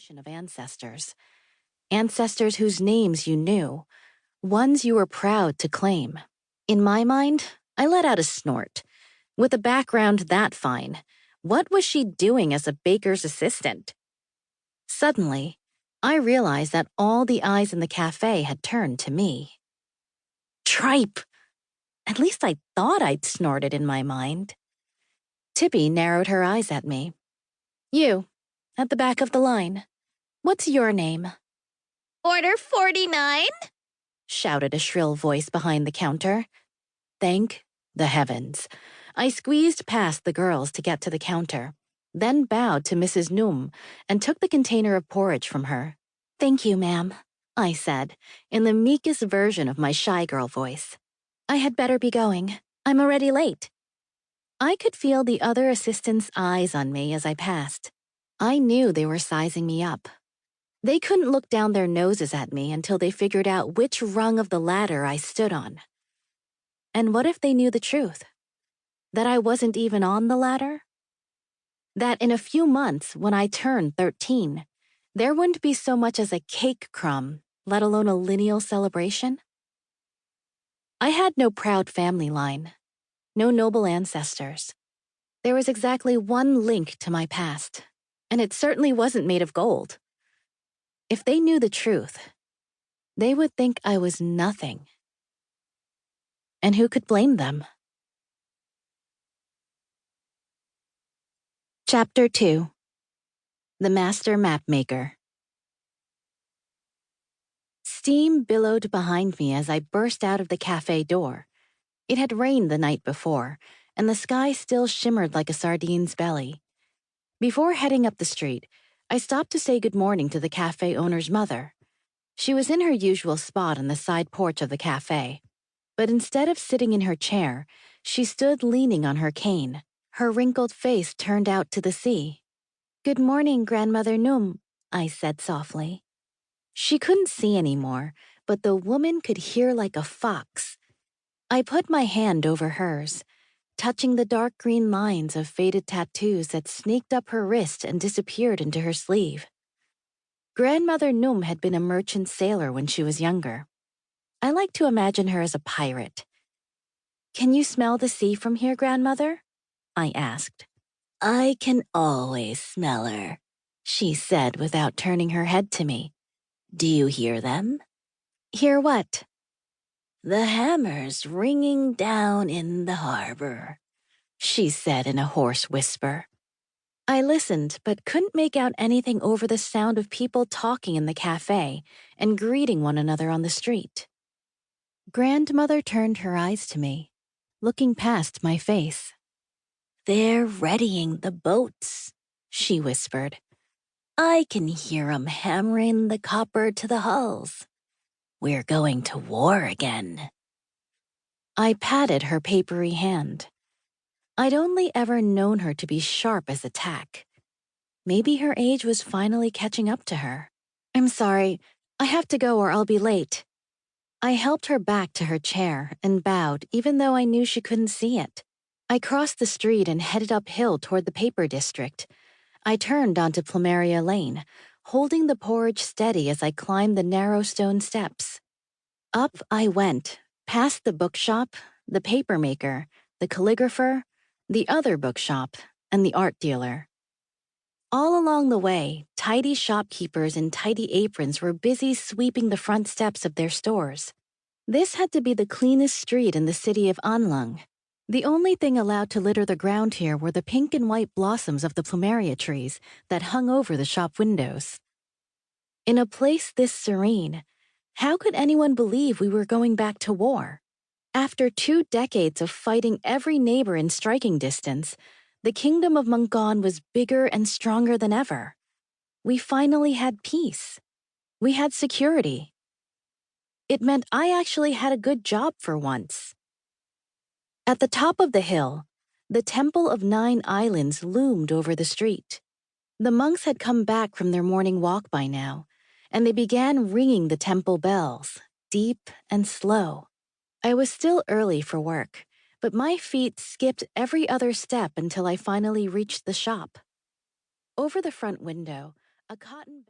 tradition of ancestors. Ancestors whose names you knew, ones you were proud to claim. In my mind, I let out a snort. With a background that fine, what was she doing as a baker's assistant? Suddenly, I realized that all the eyes in the cafe had turned to me. Tripe! At least I thought I'd snorted in my mind. Tippy narrowed her eyes at me. You, at the back of the line. What's your name? Order 49? Shouted a shrill voice behind the counter. Thank the heavens. I squeezed past the girls to get to the counter, then bowed to Mrs. Noom and took the container of porridge from her. Thank you, ma'am, I said, in the meekest version of my shy girl voice. I had better be going. I'm already late. I could feel the other assistants' eyes on me as I passed. I knew they were sizing me up. They couldn't look down their noses at me until they figured out which rung of the ladder I stood on. And what if they knew the truth? That I wasn't even on the ladder? That in a few months, when I turned 13, there wouldn't be so much as a cake crumb, let alone a lineal celebration? I had no proud family line, no noble ancestors. There was exactly one link to my past, and it certainly wasn't made of gold. If they knew the truth, they would think I was nothing. And who could blame them? Chapter 2. The Master Mapmaker. Steam billowed behind me as I burst out of the cafe door. It had rained the night before, and the sky still shimmered like a sardine's belly. Before heading up the street, I stopped to say good morning to the cafe owner's mother. She was in her usual spot on the side porch of the cafe, but instead of sitting in her chair, she stood leaning on her cane, her wrinkled face turned out to the sea. Good morning, Grandmother Noom, I said softly. She couldn't see anymore, but the woman could hear like a fox. I put my hand over hers, touching the dark green lines of faded tattoos that snaked up her wrist and disappeared into her sleeve. Grandmother Noom had been a merchant sailor when she was younger. I like to imagine her as a pirate. Can you smell the sea from here, Grandmother? I asked. I can always smell her, she said without turning her head to me. Do you hear them? Hear what? The hammers ringing down in the harbor, she said in a hoarse whisper. I listened, but couldn't make out anything over the sound of people talking in the cafe and greeting one another on the street. Grandmother turned her eyes to me, looking past my face. They're readying the boats, she whispered. I can hear 'em hammering the copper to the hulls. We're going to war again. I patted her papery hand. I'd only ever known her to be sharp as a tack. Maybe her age was finally catching up to her. I'm sorry, I have to go or I'll be late. I helped her back to her chair and bowed even though I knew she couldn't see it. I crossed the street and headed uphill toward the paper district. I turned onto Plumeria Lane, holding the porridge steady as I climbed the narrow stone steps. Up I went, past the bookshop, the papermaker, the calligrapher, the other bookshop, and the art dealer. All along the way, tidy shopkeepers in tidy aprons were busy sweeping the front steps of their stores. This had to be the cleanest street in the city of Anlung. The only thing allowed to litter the ground here were the pink and white blossoms of the plumeria trees that hung over the shop windows. In a place this serene, how could anyone believe we were going back to war? After 2 decades of fighting every neighbor in striking distance, the kingdom of Mangkons was bigger and stronger than ever. We finally had peace. We had security. It meant I actually had a good job for once. At the top of the hill, the Temple of 9 Islands loomed over the street. The monks had come back from their morning walk by now, and they began ringing the temple bells, deep and slow. I was still early for work, but my feet skipped every other step until I finally reached the shop. Over the front window, a cotton